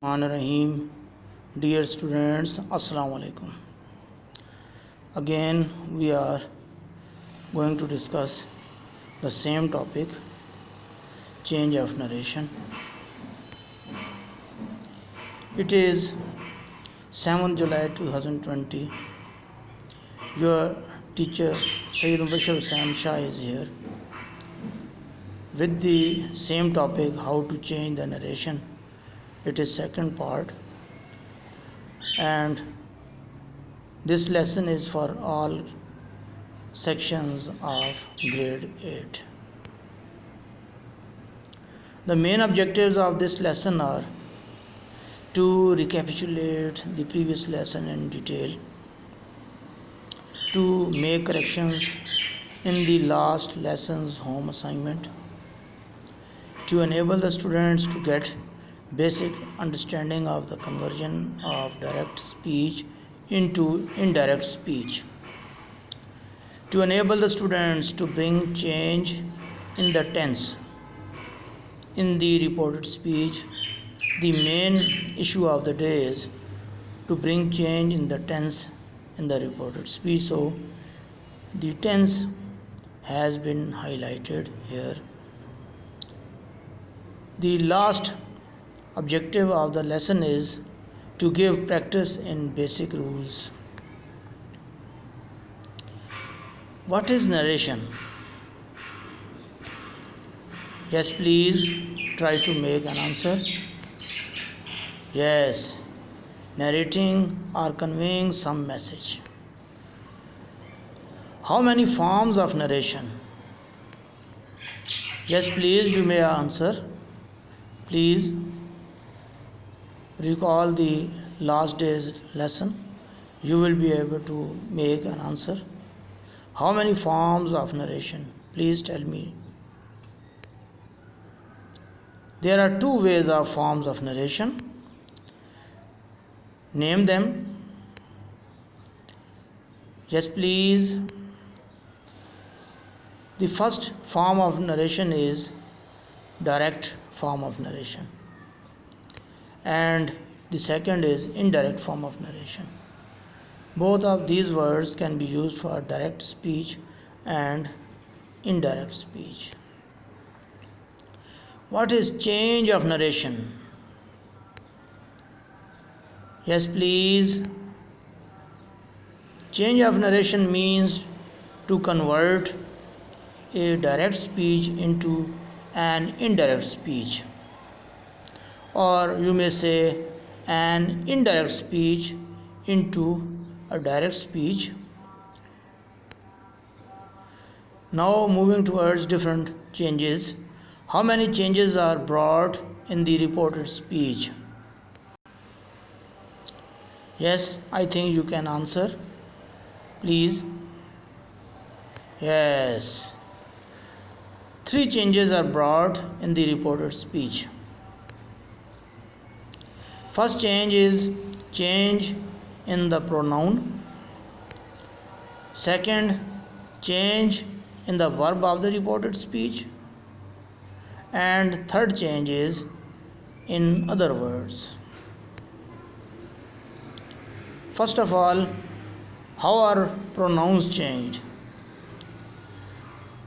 Rahim. Dear students, Assalamu alaikum. Again, we are going to discuss the same topic, change of narration. It is 7th July 2020. Your teacher Sayyid Bashir Sam Shah is here with the same topic, how to change the narration. It is second part, and this lesson is for all sections of grade 8. The main objectives of this lesson are to recapitulate the previous lesson in detail, to make corrections in the last lesson's home assignment, to enable the students to get basic understanding of the conversion of direct speech into indirect speech, to enable the students to bring change in the tense in the reported speech. The main issue of the day is to bring change in the tense in the reported speech, so the tense has been highlighted here. The last objective of the lesson is to give practice in basic rules. What is narration? Yes, please try to make an answer. Yes, narrating or conveying some message. How many forms of narration? Yes, please, you may answer. Please recall the last day's lesson. You will be able to make an answer. How many forms of narration? Please tell me. There are two ways of forms of narration. Name them. Yes, please. The first form of narration is direct form of narration, and the second is indirect form of narration. Both of these words can be used for direct speech and indirect speech. What is change of narration? Yes, please. Change of narration means to convert a direct speech into an indirect speech, or you may say an indirect speech into a direct speech. Now moving towards different changes. How many changes are brought in the reported speech? Yes, I think you can answer. Please. Yes. 3 changes are brought in the reported speech. First change is change in the pronoun. Second, change in the verb of the reported speech. And third change is in other words. First of all, how are pronouns changed?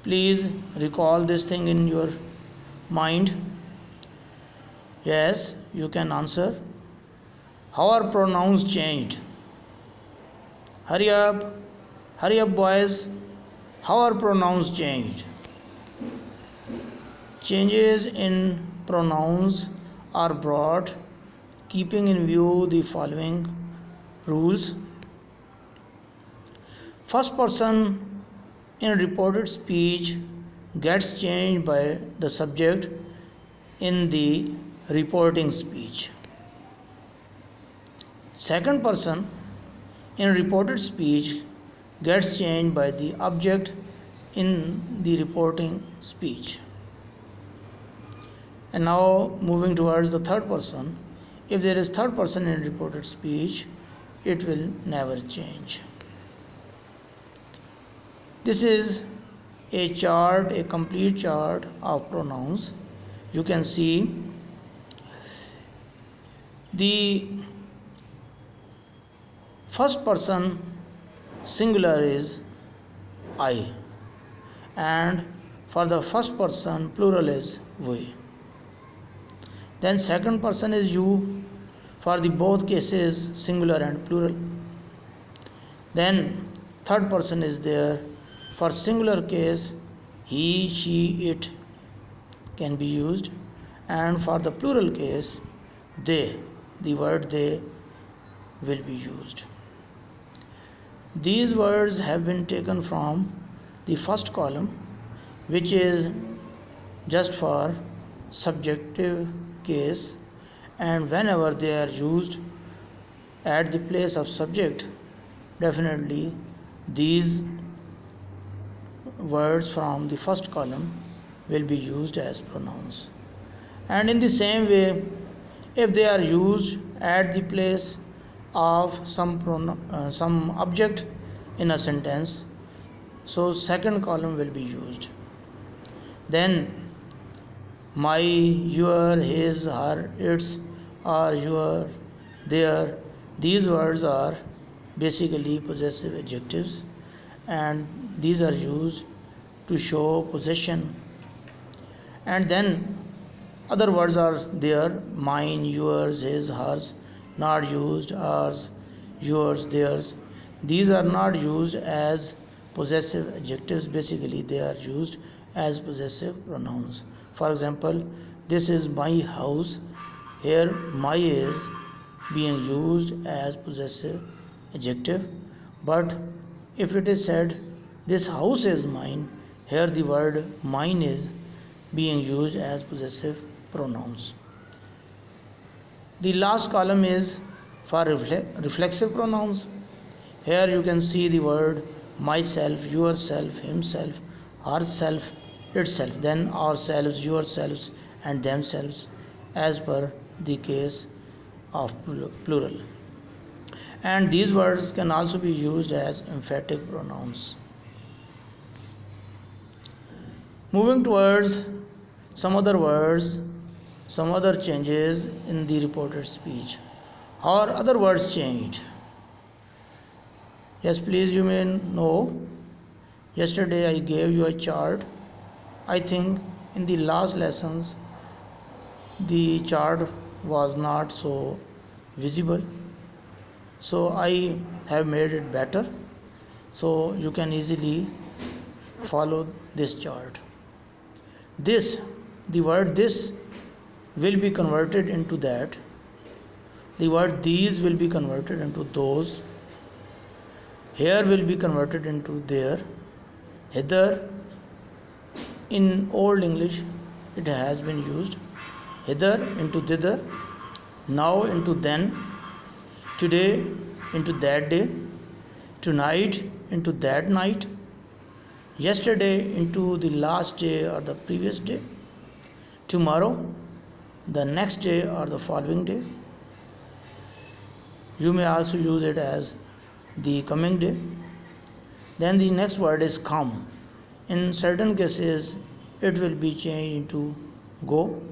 Please recall this thing in your mind. Yes, you can answer. How are pronouns changed? Hurry up boys. How are pronouns changed? Changes in pronouns are brought keeping in view the following rules. First person in reported speech gets changed by the subject in the reporting speech. Second person in reported speech gets changed by the object in the reporting speech. And now moving towards the third person. If there is third person in reported speech, it will never change. This is a chart, a complete chart of pronouns. You can see The first person singular is I, and for the first person plural is we. Then second person is you, for the both cases singular and plural. Then third person is there. For singular case he, she, it can be used, and for the plural case they, the word they will be used. These words have been taken from the first column, which is just for subjective case, and whenever they are used at the place of subject, definitely these words from the first column will be used as pronouns. And in the same way, if they are used at the place of some object in a sentence, so second column will be used. Then my, your, his, her, its, or your, their, these words are basically possessive adjectives, and these are used to show possession. And then other words are there: mine, yours, his, hers, not used, ours, yours, theirs. These are not used as possessive adjectives, basically they are used as possessive pronouns. For example, this is my house. Here my is being used as possessive adjective, but if it is said this house is mine, here the word mine is being used as possessive pronouns. The last column is for reflexive pronouns. Here you can see the word myself, yourself, himself, herself, itself, then ourselves, yourselves, and themselves, as per the case of plural. And these words can also be used as emphatic pronouns. Moving towards some other words, some other changes in the reported speech. How are other words changed? Yes, please, you may know, yesterday I gave you a chart. I think in the last lessons the chart was not so visible, so I have made it better, so you can easily follow this chart. This, the word this will be converted into that. The word these will be converted into those. Here will be converted into there. Hither, in Old English it has been used. Hither into thither. Now into then. Today into that day. Tonight into that night. Yesterday into the last day or the previous day. Tomorrow, the next day or the following day. You may also use it as the coming day. Then the next word is come. In certain cases it will be changed into go.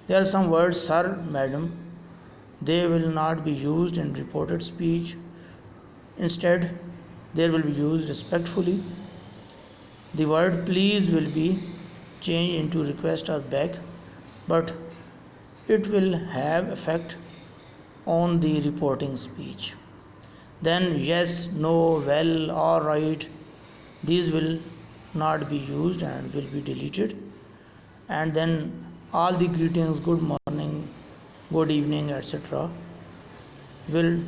There are some words, sir, madam, they will not be used in reported speech. Instead, they will be used respectfully. The word please will be changed into request or beg, but it will have effect on the reporting speech. Then yes, no, well, all right, these will not be used and will be deleted. And then all the greetings, good morning, good evening, etc. will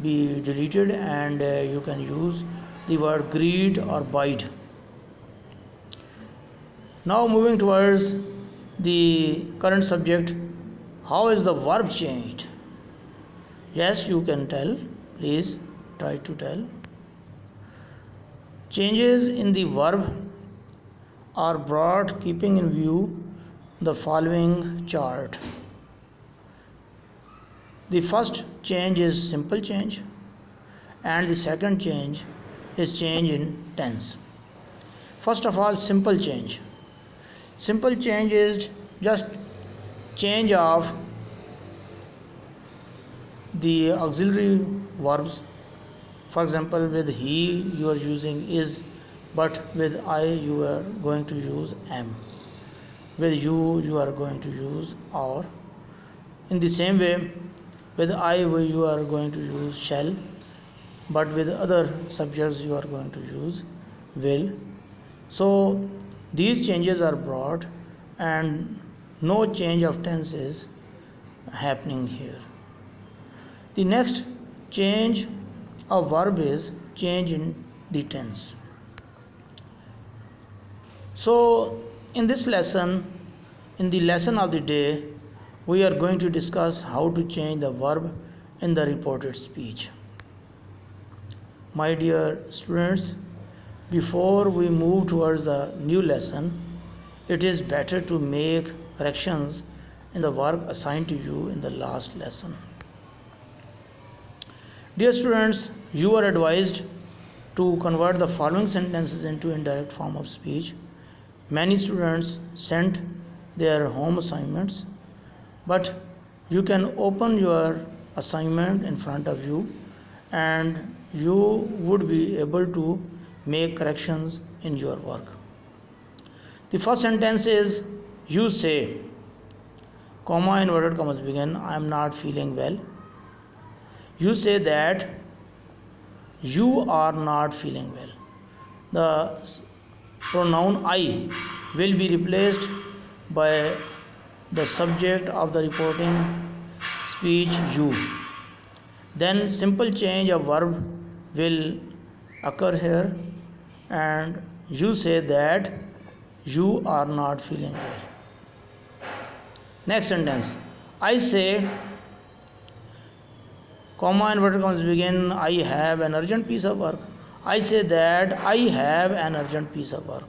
be deleted, and you can use the word greet or bide. Now moving towards the current subject, how is the verb changed? Yes, you can tell. Please try to tell. Changes in the verb are brought keeping in view the following chart. The first change is simple change, and the second change is change in tense. First of all, simple change. Simple change is just change of the auxiliary verbs. For example, with he you are using is, but with I you are going to use am. With you are going to use or. In the same way, with I you are going to use shall, but with other subjects you are going to use will. So these changes are brought and no change of tense is happening here. The next change of verb is change in the tense. So in this lesson, in the lesson of the day, we are going to discuss how to change the verb in the reported speech. My dear students, before we move towards the new lesson, it is better to make corrections in the work assigned to you in the last lesson. Dear students, you are advised to convert the following sentences into indirect form of speech. Many students sent their home assignments, but you can open your assignment in front of you and you would be able to make corrections in your work. The first sentence is you say, comma, inverted commas begin, I am not feeling well. You say that you are not feeling well. The pronoun I will be replaced by the subject of the reporting speech you. Then simple change of verb will occur here and you say that you are not feeling well. Next sentence, I say, comma, inverted commas begin, I have an urgent piece of work. I say that I have an urgent piece of work.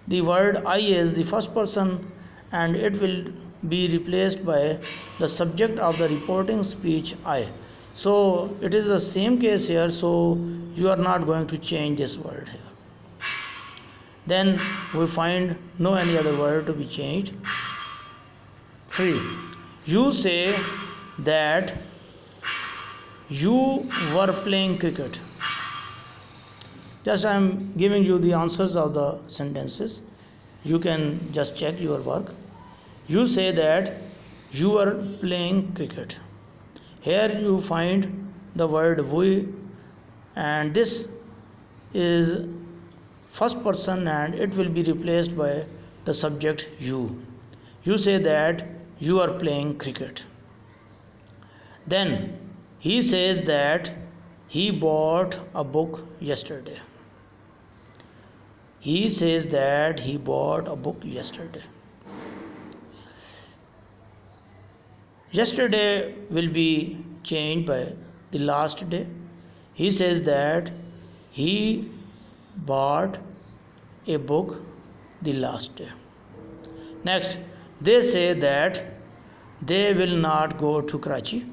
The word I is the first person and it will be replaced by the subject of the reporting speech I. So it is the same case here, so you are not going to change this word here. Then we find no any other word to be changed. 3. You say that you were playing cricket. Just I am giving you the answers of the sentences. You can just check your work. You say that you were playing cricket. Here you find the word we and this is first person and it will be replaced by the subject you. You say that you are playing cricket. Then he says that he bought a book yesterday. He says that he bought a book yesterday. Yesterday will be changed by the last day. He says that he bought a book the last day. Next, they say that they will not go to Karachi.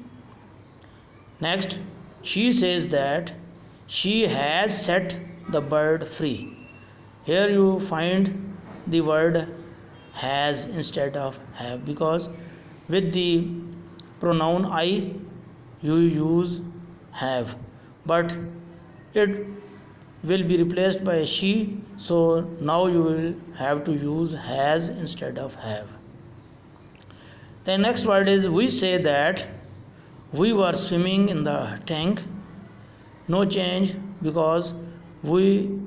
Next, she says that she has set the bird free. Here you find the word has instead of have because with the pronoun I you use have, but it will be replaced by she, so now you will have to use has instead of have. The next word is we say that we were swimming in the tank. No change because we,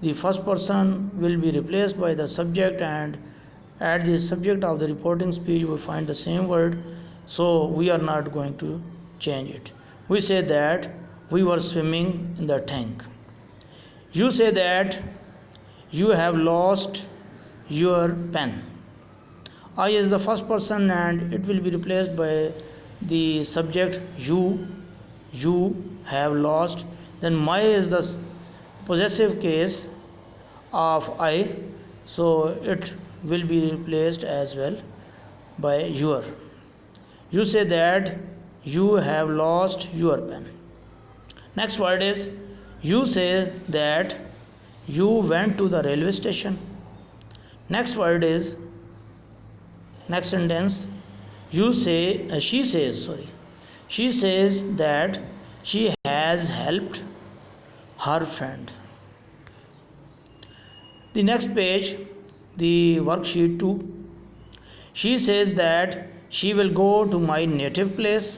the first person will be replaced by the subject and at the subject of the reporting speech we find the same word, so we are not going to change it. We say that we were swimming in the tank. You say that you have lost your pen. I is the first person and it will be replaced by the subject you have lost. Then my is the possessive case of I, so it will be replaced as well by your. You say that you have lost your pen. Next word is you say that you went to the railway station. Next word is next sentence you say she says She says that she has helped her friend. The next page, the worksheet 2. She says that she will go to my native place.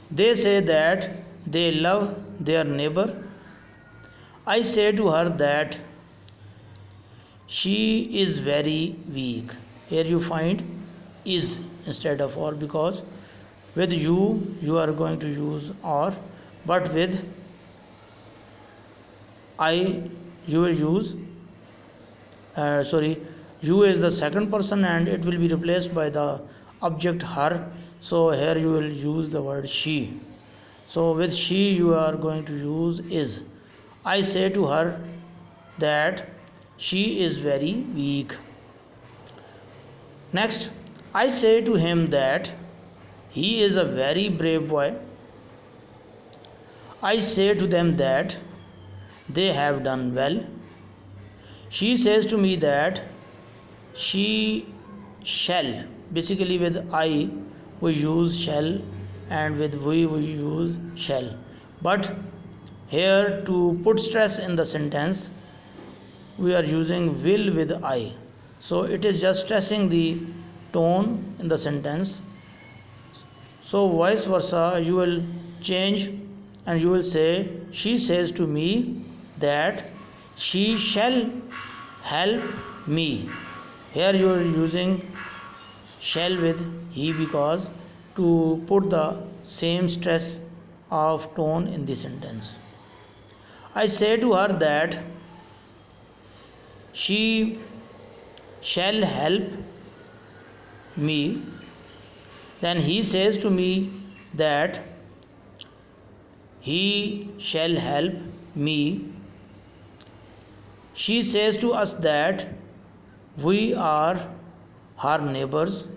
They say that they love their neighbor. I say to her that she is very weak. Here you find is instead of or, because with you are going to use or, but with I you will use you is the second person and it will be replaced by the object her. So here you will use the word she. So with she you are going to use is. I say to her that she is very weak. Next, I say to him that he is a very brave boy. I say to them that they have done well. She says to me that she shall. Basically with I we use shall and with we use shall. But here to put stress in the sentence we are using will with I. So it is just stressing the tone in the sentence. So vice versa you will change and you will say she says to me that she shall help me. Here you are using shall with he because to put the same stress of tone in the sentence. I say to her that she shall help me. Then he says to me that he shall help me. She says to us that we are her neighbors.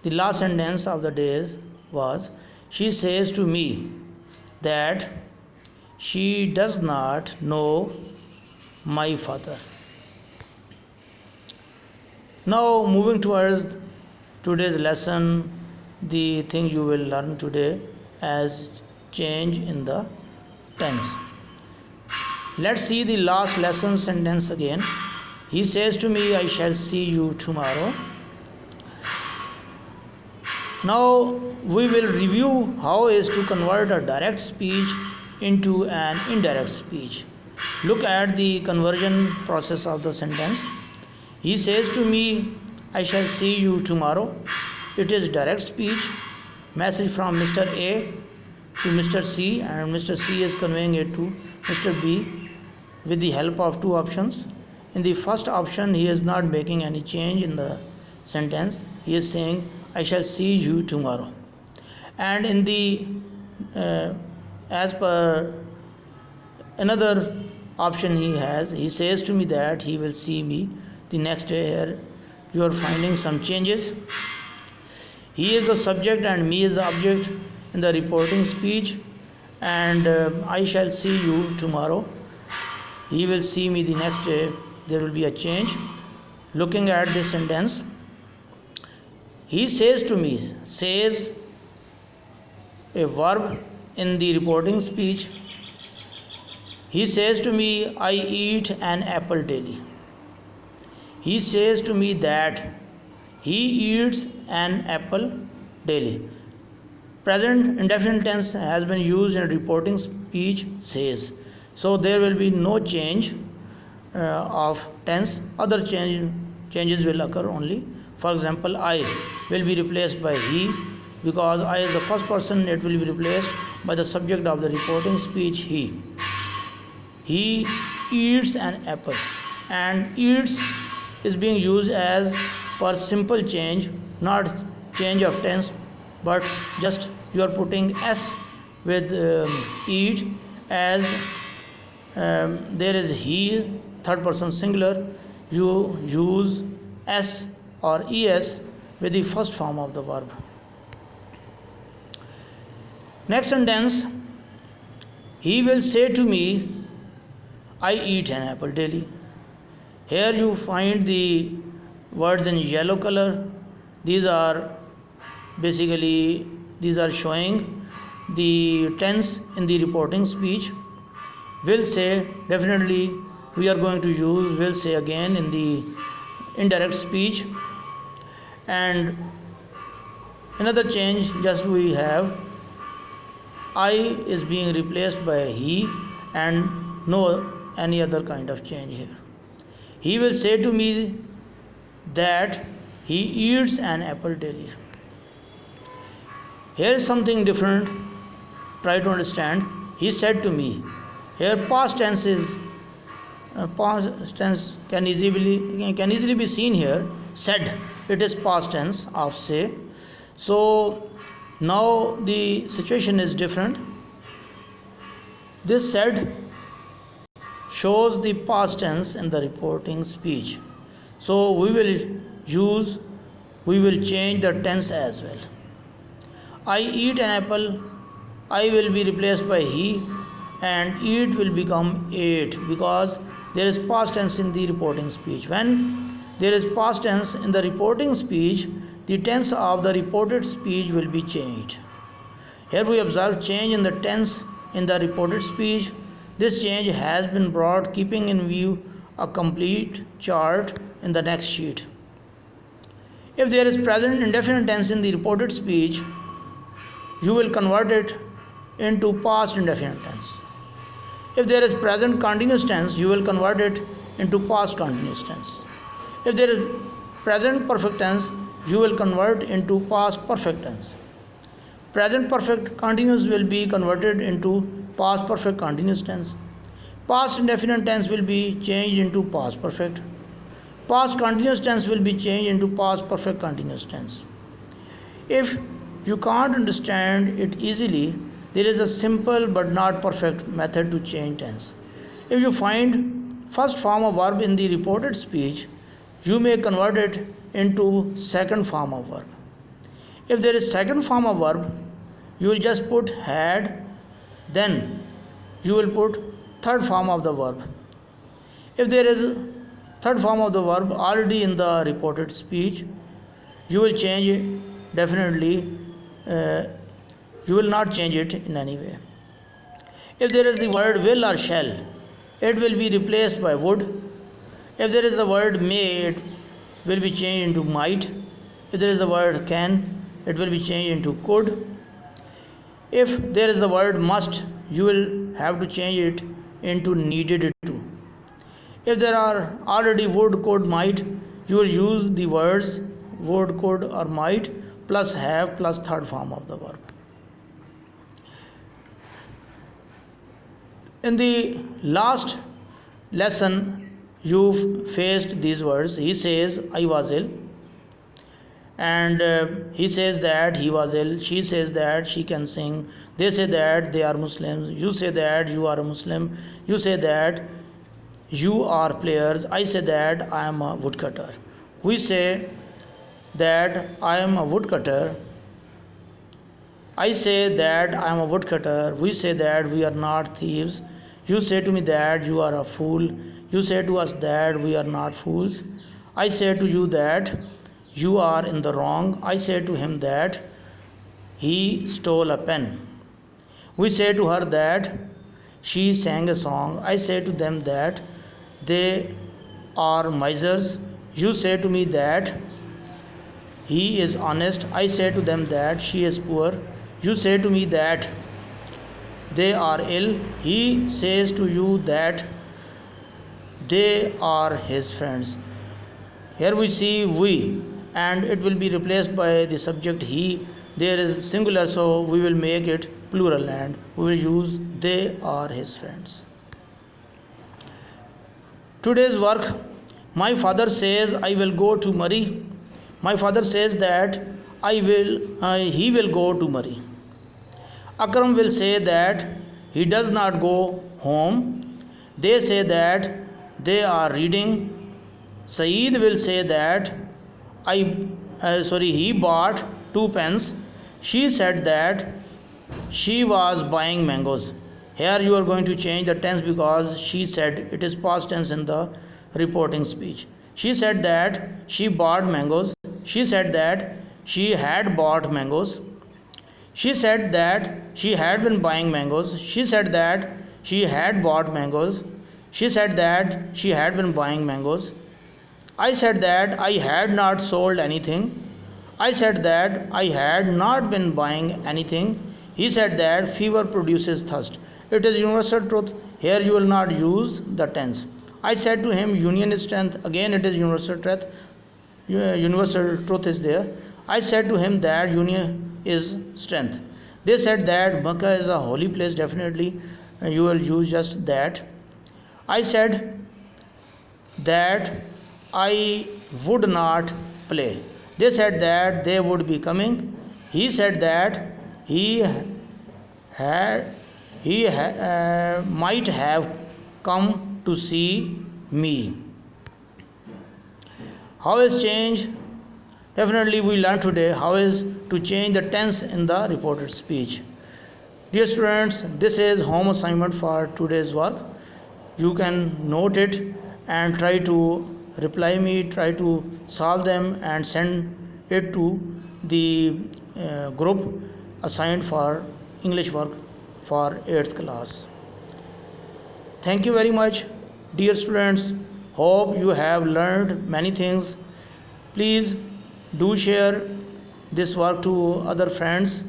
The last sentence of the day was she says to me that she does not know my father. Now moving towards today's lesson, the thing you will learn today as change in the tense. Let's see the last lesson sentence again. He says to me, I shall see you tomorrow. Now we will review how is to convert a direct speech into an indirect speech. Look at the conversion process of the sentence. He says to me, I shall see you tomorrow. It is direct speech. Message from Mr. A to Mr. C, and Mr. C is conveying it to Mr. B with the help of two options. In the first option, he is not making any change in the sentence. He is saying, I shall see you tomorrow. And in the as per another option he says to me that he will see me the next day. Here you are finding some changes. He is the subject and me is the object in the reporting speech, and I shall see you tomorrow. He will see me the next day. There will be a change. Looking at this sentence, he says to me, says a verb in the reporting speech. He says to me, I eat an apple daily. He says to me that he eats an apple daily. Present indefinite tense has been used in reporting speech says. So there will be no change of tense. Other changes will occur only. For example, I will be replaced by he. Because I is the first person, it will be replaced by the subject of the reporting speech he. He eats an apple, and eats is being used as per simple change, not change of tense, but just you are putting s with eat as there is he, third person singular, you use s or es with the first form of the verb. Next sentence, he will say to me, I eat an apple daily. Here you find the words in yellow color. These are Basically, these are showing the tense in the reporting speech. Will say, definitely we are going to use will say again in the indirect speech. And another change just we have I is being replaced by he, and no any other kind of change here. He will say to me that he eats an apple daily. Here is something different. Try to understand. He said to me. Here past tense is past tense can easily be seen here. Said, it is past tense of say. So now the situation is different. This said shows the past tense in the reporting speech. So we will change the tense as well. I eat an apple. I will be replaced by he, and eat will become ate, because there is past tense in the reporting speech. When there is past tense in the reporting speech, the tense of the reported speech will be changed. Here we observe change in the tense in the reported speech. This change has been brought keeping in view a complete chart in the next sheet. If there is present indefinite tense in the reported speech, you will convert it into past indefinite tense. If there is present continuous tense, you will convert it into past continuous tense. If there is present perfect tense, you will convert into past perfect tense. Present perfect continuous will be converted into past perfect continuous tense. Past indefinite tense will be changed into past perfect. Past continuous tense will be changed into past perfect continuous tense. If you can't understand it easily, there is a simple but not perfect method to change tense. If you find first form of verb in the reported speech, you may convert it into second form of verb. If there is second form of verb, you will just put had, then you will put third form of the verb. If there is third form of the verb already in the reported speech, you will change it definitely. You will not change it in any way. If there is the word will or shall, it will be replaced by would. If there is the word may, it will be changed into might. If there is the word can, it will be changed into could. If there is the word must, you will have to change it into needed to. If there are already would, could, might, you will use the words would, could or might plus have plus third form of the verb. In the last lesson, you faced these words. He says, I was ill. And he says that he was ill. She says that she can sing. They say that they are Muslims. You say that you are a Muslim. You say that you are players. I say that I am a woodcutter. We say that I am a woodcutter. I say that I am a woodcutter. We say that we are not thieves. You say to me that you are a fool. You say to us that we are not fools. I say to you that you are in the wrong. I say to him that he stole a pen. We say to her that she sang a song. I say to them that they are misers. You say to me that he is honest. I say to them that she is poor. You say to me that they are ill. He says to you that they are his friends. Here we see we, and it will be replaced by the subject he. There is singular, so we will make it plural and we will use they are his friends. Today's work. My father says I will go to Murray. My father says that he will go to Murray. Akram will say that he does not go home. They say that they are reading. Saeed will say that he bought 2 pens. She said that she was buying mangoes. Here you are going to change the tense because she said, it is past tense in the reporting speech. She said that she bought mangoes. She said that she had bought mangoes. She said that she had been buying mangoes. She said that she had bought mangoes. She said that she had been buying mangoes. I said that I had not sold anything. I said that I had not been buying anything. He said that fever produces thirst. It is universal truth. Here you will not use the tense. I said to him, union is strength. Again, it is universal truth. Universal truth is there. I said to him that union is strength. They said that Makkah is a holy place. Definitely, you will use just that. I said that I would not play. They said that they would be coming. He said that he might have come to see me. How is change? Definitely we learned today how is to change the tense in the reported speech. Dear students, this is home assignment for today's work. You can note it and try to reply me, try to solve them and send it to the group assigned for English work for 8th class. Thank you very much, dear students. Hope you have learned many things. Please do share this work to other friends.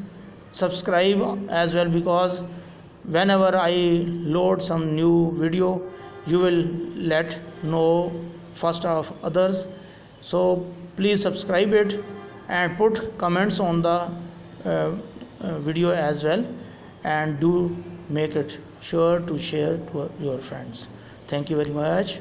Subscribe as well, because whenever I load some new video, you will let know first of others. So please subscribe it and put comments on the video as well, and do make it sure to share to your friends. Thank you very much.